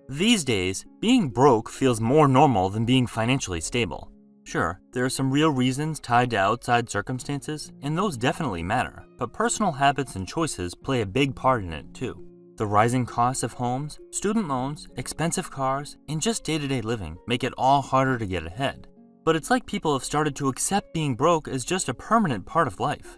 These days, being broke feels more normal than being financially stable. Sure, there are some real reasons tied to outside circumstances, and those definitely matter, but personal habits and choices play a big part in it too. The rising costs of homes, student loans, expensive cars, and just day-to-day living make it all harder to get ahead. But it's like people have started to accept being broke as just a permanent part of life.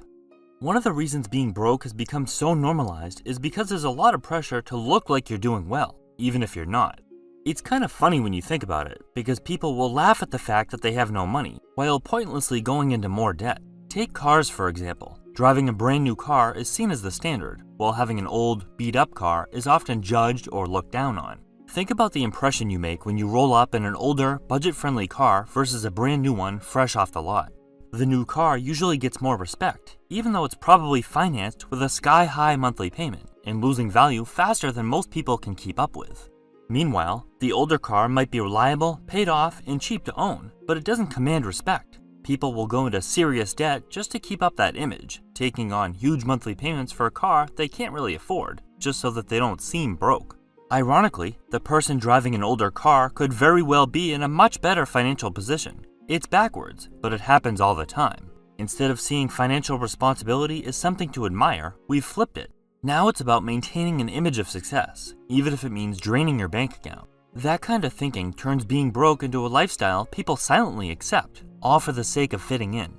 One of the reasons being broke has become so normalized is because there's a lot of pressure to look like you're doing well, even if you're not. It's kind of funny when you think about it, because people will laugh at the fact that they have no money, while pointlessly going into more debt. Take cars for example. Driving a brand new car is seen as the standard, while having an old, beat-up car is often judged or looked down on. Think about the impression you make when you roll up in an older, budget-friendly car versus a brand new one fresh off the lot. The new car usually gets more respect, even though it's probably financed with a sky-high monthly payment and losing value faster than most people can keep up with. Meanwhile, the older car might be reliable, paid off, and cheap to own, but it doesn't command respect. People will go into serious debt just to keep up that image, taking on huge monthly payments for a car they can't really afford, just so that they don't seem broke. Ironically, the person driving an older car could very well be in a much better financial position. It's backwards, but it happens all the time. Instead of seeing financial responsibility as something to admire, we've flipped it. Now it's about maintaining an image of success, even if it means draining your bank account. That kind of thinking turns being broke into a lifestyle people silently accept, all for the sake of fitting in.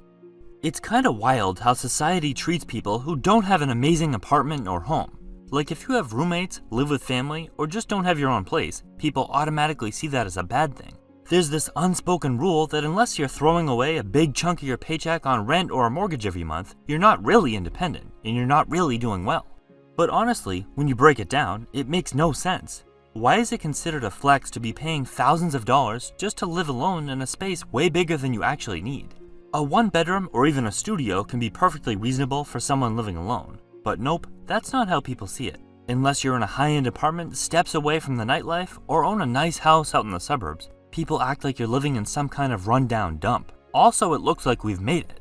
It's kind of wild how society treats people who don't have an amazing apartment or home. Like if you have roommates, live with family, or just don't have your own place, people automatically see that as a bad thing. There's this unspoken rule that unless you're throwing away a big chunk of your paycheck on rent or a mortgage every month, you're not really independent, and you're not really doing well. But honestly, when you break it down, it makes no sense. Why is it considered a flex to be paying thousands of dollars just to live alone in a space way bigger than you actually need? A one-bedroom or even a studio can be perfectly reasonable for someone living alone. But nope, that's not how people see it. Unless you're in a high-end apartment steps away from the nightlife or own a nice house out in the suburbs, people act like you're living in some kind of rundown dump. Also, it looks like we've made it.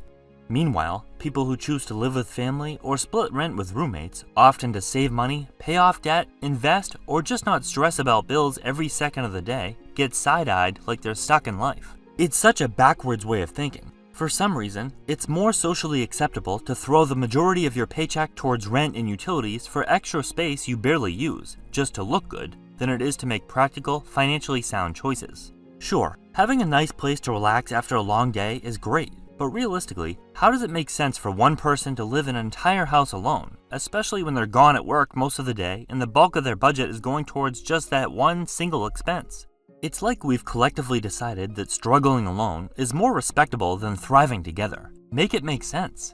Meanwhile, people who choose to live with family or split rent with roommates, often to save money, pay off debt, invest, or just not stress about bills every second of the day, get side-eyed like they're stuck in life. It's such a backwards way of thinking. For some reason, it's more socially acceptable to throw the majority of your paycheck towards rent and utilities for extra space you barely use, just to look good, than it is to make practical, financially sound choices. Sure, having a nice place to relax after a long day is great. But realistically, how does it make sense for one person to live in an entire house alone, especially when they're gone at work most of the day and the bulk of their budget is going towards just that one single expense? It's like we've collectively decided that struggling alone is more respectable than thriving together. Make it make sense.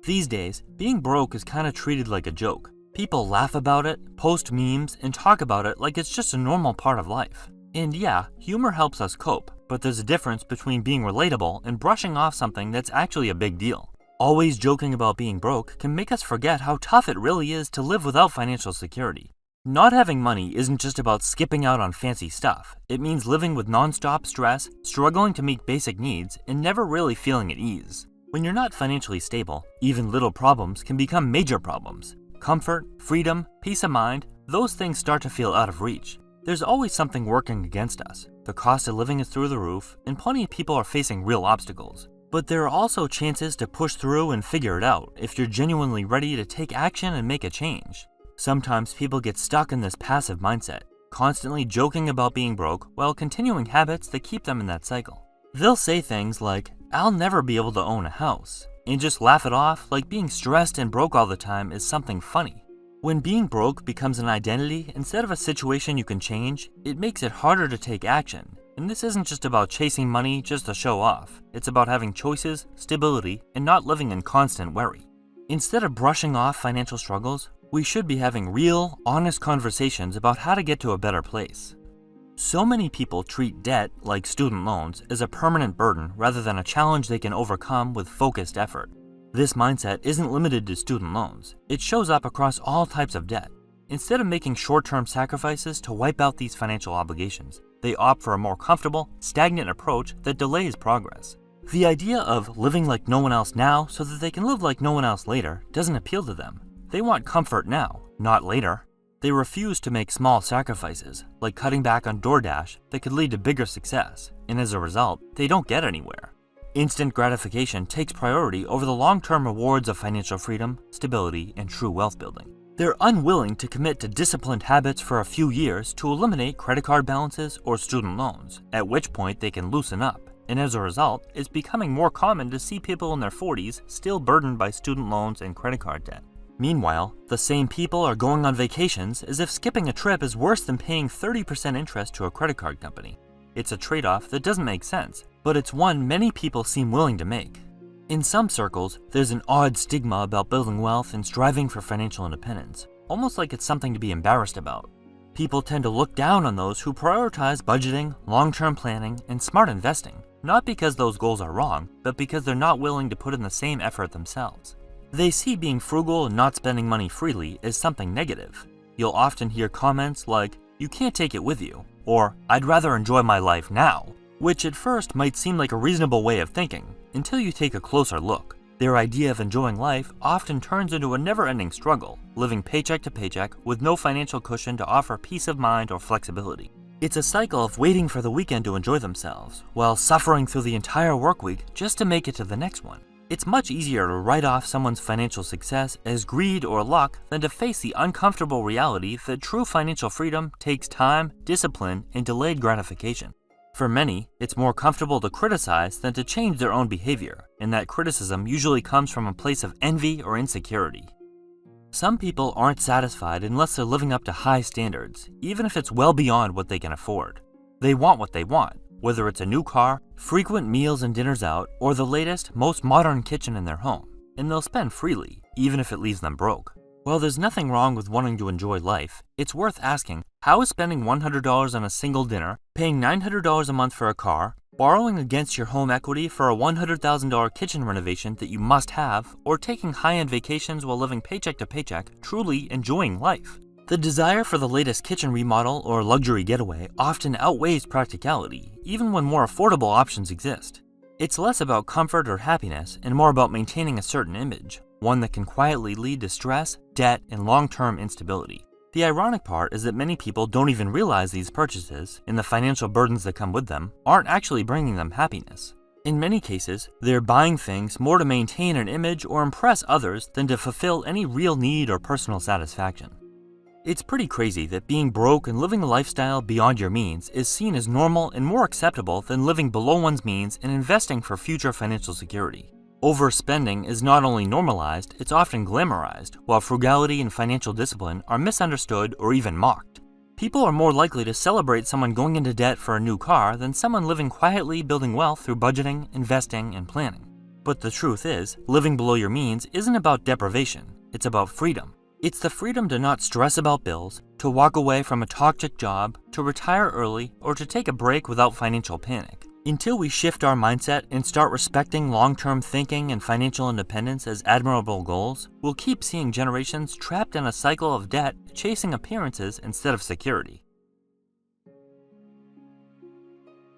These days, being broke is kind of treated like a joke. People laugh about it, post memes, and talk about it like it's just a normal part of life. And yeah, humor helps us cope, but there's a difference between being relatable and brushing off something that's actually a big deal. Always joking about being broke can make us forget how tough it really is to live without financial security. Not having money isn't just about skipping out on fancy stuff. It means living with non-stop stress, struggling to meet basic needs, and never really feeling at ease. When you're not financially stable, even little problems can become major problems. Comfort, freedom, peace of mind, those things start to feel out of reach. There's always something working against us. The cost of living is through the roof, and plenty of people are facing real obstacles. But there are also chances to push through and figure it out if you're genuinely ready to take action and make a change. Sometimes people get stuck in this passive mindset, constantly joking about being broke while continuing habits that keep them in that cycle. They'll say things like, "I'll never be able to own a house," and just laugh it off like being stressed and broke all the time is something funny. When being broke becomes an identity instead of a situation you can change, it makes it harder to take action. And this isn't just about chasing money just to show off. It's about having choices, stability, and not living in constant worry. Instead of brushing off financial struggles, we should be having real, honest conversations about how to get to a better place. So many people treat debt, like student loans, as a permanent burden rather than a challenge they can overcome with focused effort. This mindset isn't limited to student loans. It shows up across all types of debt. Instead of making short-term sacrifices to wipe out these financial obligations, they opt for a more comfortable, stagnant approach that delays progress. The idea of living like no one else now so that they can live like no one else later doesn't appeal to them. They want comfort now, not later. They refuse to make small sacrifices, like cutting back on DoorDash, that could lead to bigger success, and as a result, they don't get anywhere. Instant gratification takes priority over the long-term rewards of financial freedom, stability, and true wealth building. They're unwilling to commit to disciplined habits for a few years to eliminate credit card balances or student loans, at which point they can loosen up. And as a result, it's becoming more common to see people in their 40s still burdened by student loans and credit card debt. Meanwhile, the same people are going on vacations as if skipping a trip is worse than paying 30% interest to a credit card company. It's a trade-off that doesn't make sense, but it's one many people seem willing to make. In some circles, there's an odd stigma about building wealth and striving for financial independence, almost like it's something to be embarrassed about. People tend to look down on those who prioritize budgeting, long-term planning, and smart investing, not because those goals are wrong, but because they're not willing to put in the same effort themselves. They see being frugal and not spending money freely as something negative. You'll often hear comments like, "You can't take it with you," or "I'd rather enjoy my life now," which at first might seem like a reasonable way of thinking, until you take a closer look. Their idea of enjoying life often turns into a never-ending struggle, living paycheck to paycheck with no financial cushion to offer peace of mind or flexibility. It's a cycle of waiting for the weekend to enjoy themselves, while suffering through the entire work week just to make it to the next one. It's much easier to write off someone's financial success as greed or luck than to face the uncomfortable reality that true financial freedom takes time, discipline, and delayed gratification. For many, it's more comfortable to criticize than to change their own behavior, and that criticism usually comes from a place of envy or insecurity. Some people aren't satisfied unless they're living up to high standards, even if it's well beyond what they can afford. They want what they want, whether it's a new car, frequent meals and dinners out, or the latest, most modern kitchen in their home, and they'll spend freely, even if it leaves them broke. While there's nothing wrong with wanting to enjoy life, it's worth asking, how is spending $100 on a single dinner, paying $900 a month for a car, borrowing against your home equity for a $100,000 kitchen renovation that you must have, or taking high-end vacations while living paycheck to paycheck, truly enjoying life? The desire for the latest kitchen remodel or luxury getaway often outweighs practicality, even when more affordable options exist. It's less about comfort or happiness and more about maintaining a certain image, one that can quietly lead to stress, debt, and long-term instability. The ironic part is that many people don't even realize these purchases, and the financial burdens that come with them, aren't actually bringing them happiness. In many cases, they're buying things more to maintain an image or impress others than to fulfill any real need or personal satisfaction. It's pretty crazy that being broke and living a lifestyle beyond your means is seen as normal and more acceptable than living below one's means and investing for future financial security. Overspending is not only normalized, it's often glamorized, while frugality and financial discipline are misunderstood or even mocked. People are more likely to celebrate someone going into debt for a new car than someone living quietly building wealth through budgeting, investing, and planning. But the truth is, living below your means isn't about deprivation, it's about freedom. It's the freedom to not stress about bills, to walk away from a toxic job, to retire early, or to take a break without financial panic. Until we shift our mindset and start respecting long-term thinking and financial independence as admirable goals, we'll keep seeing generations trapped in a cycle of debt, chasing appearances instead of security.